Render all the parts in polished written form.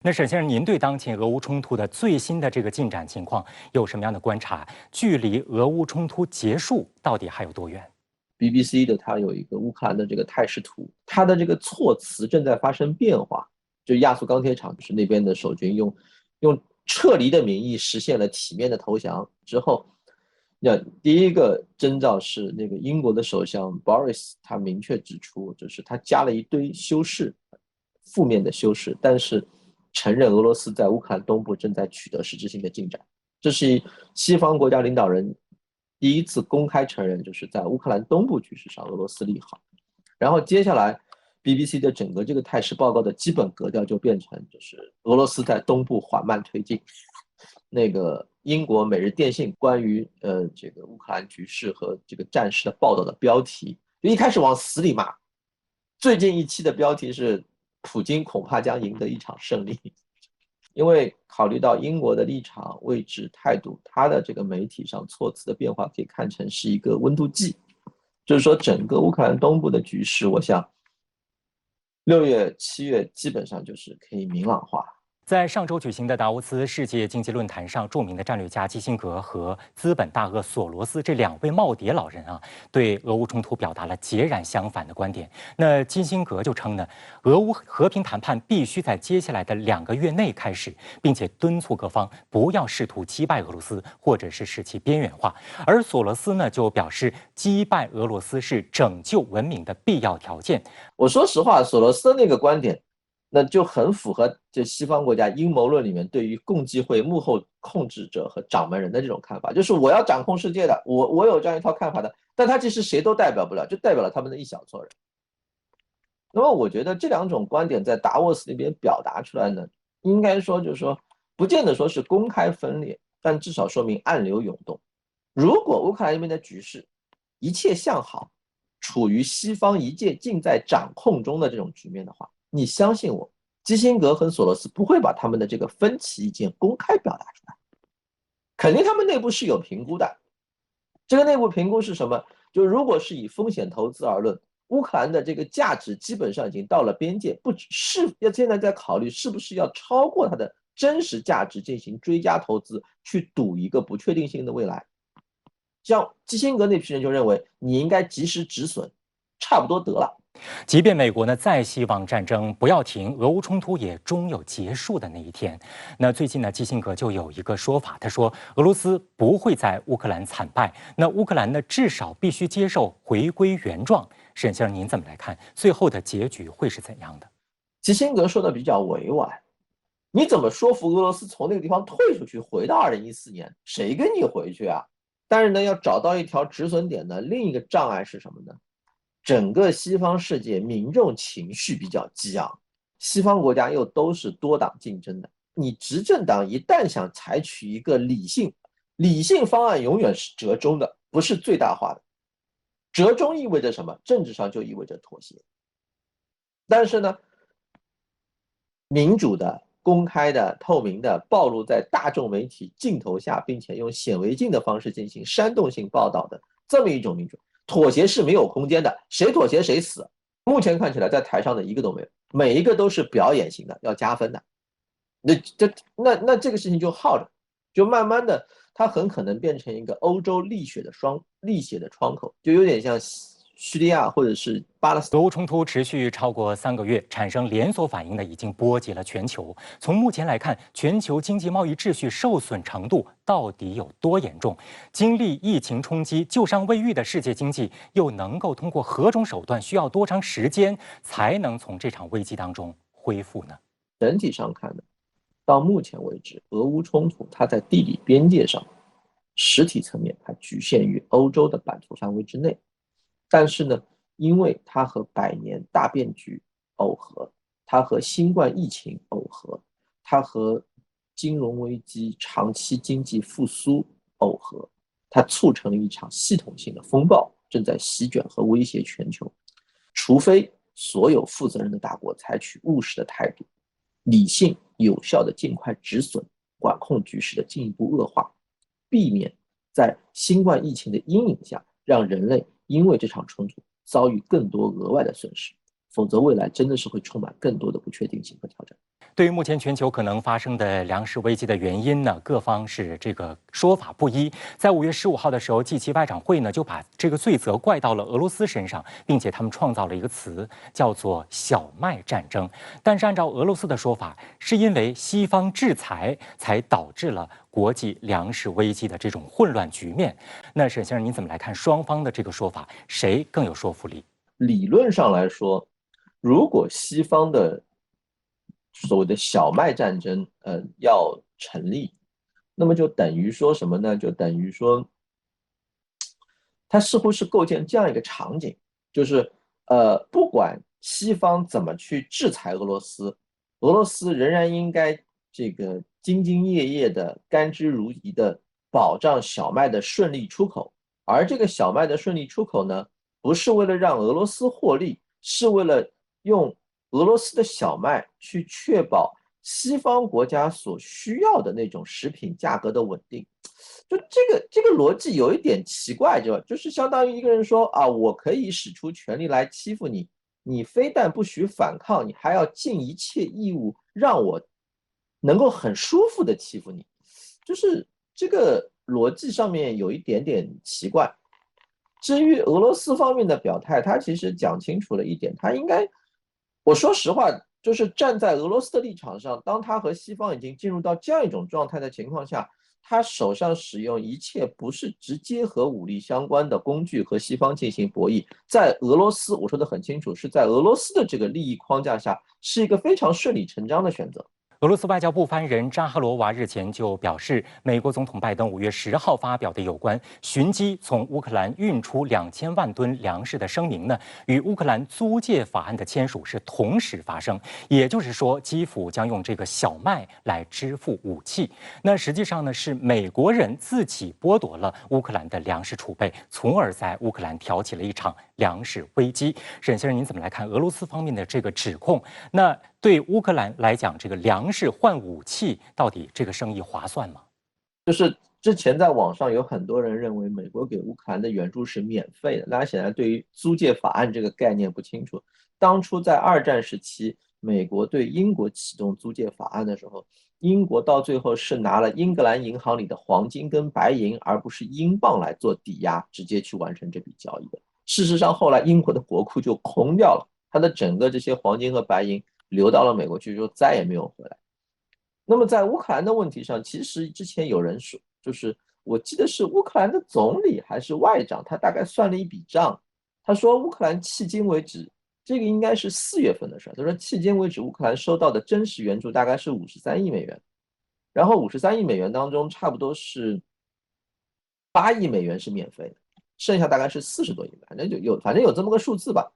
那沈先生，您对当前俄乌冲突的最新的这个进展情况有什么样的观察？距离俄乌冲突结束到底还有多远？BBC 的它有一个乌克兰的这个态势图，它的这个措辞正在发生变化。就亚速钢铁厂，就是那边的守军用撤离的名义实现了体面的投降之后，那第一个征兆是那个英国的首相 Boris 他明确指出，就是他加了一堆修饰，负面的修饰，但是承认俄罗斯在乌克兰东部正在取得实质性的进展。这是西方国家领导人第一次公开承认，就是在乌克兰东部局势上俄罗斯利好。然后接下来 BBC 的整个这个态势报告的基本格调就变成，就是俄罗斯在东部缓慢推进。那个英国《每日电讯》关于这个乌克兰局势和这个战事的报道的标题，就一开始往死里骂，最近一期的标题是普京恐怕将赢得一场胜利。因为考虑到英国的立场、位置、态度，它的这个媒体上措辞的变化可以看成是一个温度计，就是说整个乌克兰东部的局势，我想6月、7月基本上就是可以明朗化。在上周举行的达沃斯世界经济论坛上，著名的战略家基辛格和资本大鳄索罗斯这两位耄耋老人对俄乌冲突表达了截然相反的观点。那基辛格就称呢，俄乌和平谈判必须在接下来的2个月内开始，并且敦促各方不要试图击败俄罗斯，或者是使其边缘化。而索罗斯呢，就表示击败俄罗斯是拯救文明的必要条件。我说实话，索罗斯的那个观点，那就很符合这西方国家阴谋论里面对于共济会幕后控制者和掌门人的这种看法，就是我要掌控世界的，我有这样一套看法的，但他其实谁都代表不了，就代表了他们的一小撮人。那么我觉得这两种观点在达沃斯那边表达出来呢，应该说就是说，不见得说是公开分裂，但至少说明暗流涌动。如果乌克兰那边的局势一切向好，处于西方一切尽在掌控中的这种局面的话，你相信我，基辛格和索罗斯不会把他们的这个分歧意见公开表达出来，肯定他们内部是有评估的。这个内部评估是什么？就如果是以风险投资而论，乌克兰的这个价值基本上已经到了边界，不是要现在在考虑是不是要超过它的真实价值进行追加投资，去赌一个不确定性的未来。像基辛格那批人就认为，你应该及时止损，差不多得了。即便美国呢再希望战争不要停，俄乌冲突也终有结束的那一天。那最近呢，基辛格就有一个说法，他说俄罗斯不会在乌克兰惨败，那乌克兰呢至少必须接受回归原状。沈先生，您怎么来看最后的结局会是怎样的？基辛格说的比较委婉，你怎么说服俄罗斯从那个地方退出去，回到2014年？谁跟你回去啊？但是呢，要找到一条止损点呢，另一个障碍是什么呢？整个西方世界民众情绪比较激昂，西方国家又都是多党竞争的，你执政党一旦想采取一个理性方案，永远是折中的，不是最大化的。折中意味着什么？政治上就意味着妥协。但是呢，民主的、公开的、透明的，暴露在大众媒体镜头下，并且用显微镜的方式进行煽动性报道的这么一种民主，妥协是没有空间的，谁妥协谁死。目前看起来，在台上的一个都没有，每一个都是表演型的，要加分的。那这个事情就耗着，就慢慢的，它很可能变成一个欧洲沥血的窗口，就有点像叙利亚或者是巴勒斯坦。俄乌冲突持续超过3个月，产生连锁反应的已经波及了全球。从目前来看，全球经济贸易秩序受损程度到底有多严重？经历疫情冲击、旧伤未愈的世界经济，又能够通过何种手段，需要多长时间才能从这场危机当中恢复呢？整体上看呢，到目前为止，俄乌冲突它在地理边界上，实体层面它局限于欧洲的版图范围之内，但是呢，因为它和百年大变局耦合，它和新冠疫情耦合，它和金融危机、长期经济复苏耦合，它促成了一场系统性的风暴正在席卷和威胁全球。除非所有负责任的大国采取务实的态度，理性有效的尽快止损，管控局势的进一步恶化，避免在新冠疫情的阴影下让人类因为这场冲突遭遇更多额外的损失，否则未来真的是会充满更多的不确定性和挑战。对于目前全球可能发生的粮食危机的原因呢，各方是这个说法不一。在5月15号的时候，G7外长会呢就把这个罪责怪到了俄罗斯身上，并且他们创造了一个词叫做“小麦战争”。但是按照俄罗斯的说法，是因为西方制裁才导致了国际粮食危机的这种混乱局面。那沈先生，您怎么来看双方的这个说法，谁更有说服力？理论上来说，如果西方的所谓的小麦战争，要成立，那么就等于说什么呢？就等于说，它似乎是构建这样一个场景，就是不管西方怎么去制裁俄罗斯，俄罗斯仍然应该这个兢兢业业的、甘之如饴的保障小麦的顺利出口，而这个小麦的顺利出口呢，不是为了让俄罗斯获利，是为了用俄罗斯的小麦去确保西方国家所需要的那种食品价格的稳定。就这个逻辑有一点奇怪，就是相当于一个人说啊，我可以使出全力来欺负你，你非但不许反抗，你还要尽一切义务让我能够很舒服的欺负你，就是这个逻辑上面有一点点奇怪。至于俄罗斯方面的表态，他其实讲清楚了一点，他应该，我说实话，就是站在俄罗斯的立场上，当他和西方已经进入到这样一种状态的情况下，他手上使用一切不是直接和武力相关的工具和西方进行博弈，在俄罗斯，我说的很清楚，是在俄罗斯的这个利益框架下，是一个非常顺理成章的选择。俄罗斯外交部发言人扎哈罗娃日前就表示，美国总统拜登5月10号发表的有关寻机从乌克兰运出2000万吨粮食的声明呢，与乌克兰租借法案的签署是同时发生。也就是说，基辅将用这个小麦来支付武器。那实际上呢，是美国人自己剥夺了乌克兰的粮食储备，从而在乌克兰挑起了一场粮食危机。沈先生，您怎么来看俄罗斯方面的这个指控？那对乌克兰来讲，这个粮食换武器，到底这个生意划算吗？就是之前在网上有很多人认为美国给乌克兰的援助是免费的，大家显然对于租借法案这个概念不清楚。当初在二战时期，美国对英国启动租借法案的时候，英国到最后是拿了英格兰银行里的黄金跟白银，而不是英镑来做抵押，直接去完成这笔交易的。事实上，后来英国的国库就空掉了，它的整个这些黄金和白银流到了美国去之后，再也没有回来。那么在乌克兰的问题上，其实之前有人说，就是我记得是乌克兰的总理还是外长，他大概算了一笔账，他说乌克兰迄今为止，这个应该是4月份的事，他说迄今为止乌克兰收到的真实援助大概是53亿美元，然后53亿美元当中差不多是8亿美元是免费的，剩下大概是40多亿，反正有这么个数字吧。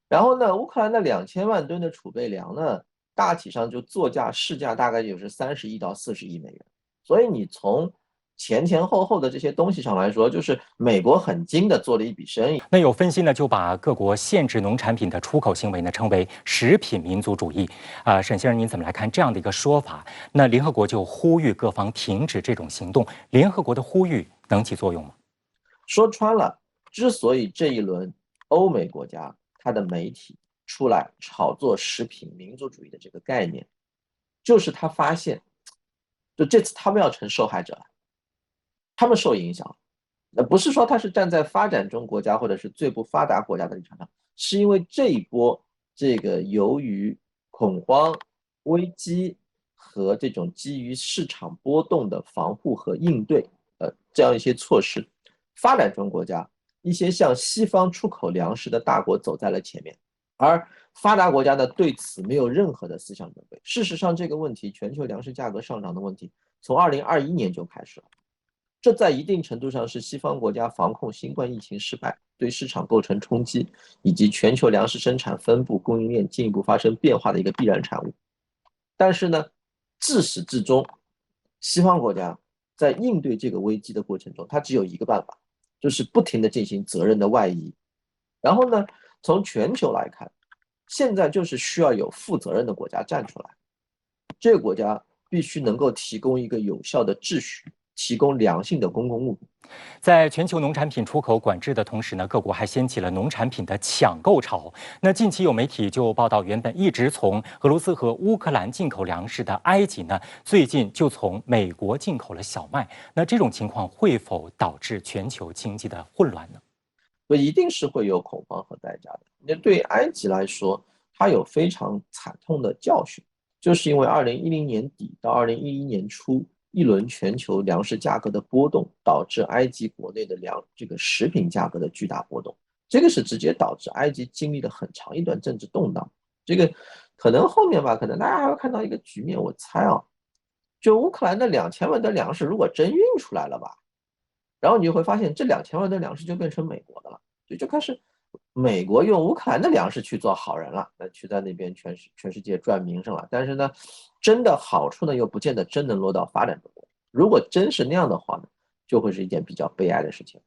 然后呢，乌克兰的2000万吨的储备粮呢，大体上就作价市价大概就是30亿到40亿美元。所以你从前后的这些东西上来说，就是美国很精的做了一笔生意。那有分析呢，就把各国限制农产品的出口行为呢称为食品民族主义。沈先生，您怎么来看这样的一个说法？那联合国就呼吁各方停止这种行动，联合国的呼吁能起作用吗？说穿了，之所以这一轮欧美国家它的媒体出来炒作食品民族主义的这个概念，就是他发现，就这次他们要成受害者了，他们受影响了。不是说他是站在发展中国家或者是最不发达国家的立场上，是因为这一波这个由于恐慌、危机和这种基于市场波动的防护和应对，这样一些措施，发展中国家一些向西方出口粮食的大国走在了前面，而发达国家呢对此没有任何的思想准备。事实上，这个问题，全球粮食价格上涨的问题，从2021年就开始了。这在一定程度上是西方国家防控新冠疫情失败，对市场构成冲击，以及全球粮食生产分布、供应链进一步发生变化的一个必然产物。但是呢，自始至终，西方国家在应对这个危机的过程中，它只有一个办法，就是不停地进行责任的外移。然后呢，从全球来看，现在就是需要有负责任的国家站出来，这个国家必须能够提供一个有效的秩序，提供良性的公共物品。在全球农产品出口管制的同时呢，各国还掀起了农产品的抢购潮。那近期有媒体就报道，原本一直从俄罗斯和乌克兰进口粮食的埃及呢，最近就从美国进口了小麦。那这种情况会否导致全球经济的混乱呢？所以一定是会有恐慌和代价的。那对埃及来说，它有非常惨痛的教训，就是因为2010年底到2011年初一轮全球粮食价格的波动，导致埃及国内的这个食品价格的巨大波动，这个是直接导致埃及经历了很长一段政治动荡。这个可能后面吧，可能大家还会看到一个局面，我猜啊，就乌克兰的2000万吨粮食如果真运出来了吧，然后你就会发现这2000万吨粮食就变成美国的了，就开始美国用乌克兰的粮食去做好人了，那去在那边全世界赚名声了。但是呢，真的好处呢又不见得真能落到发展中国。如果真是那样的话呢，就会是一件比较悲哀的事情。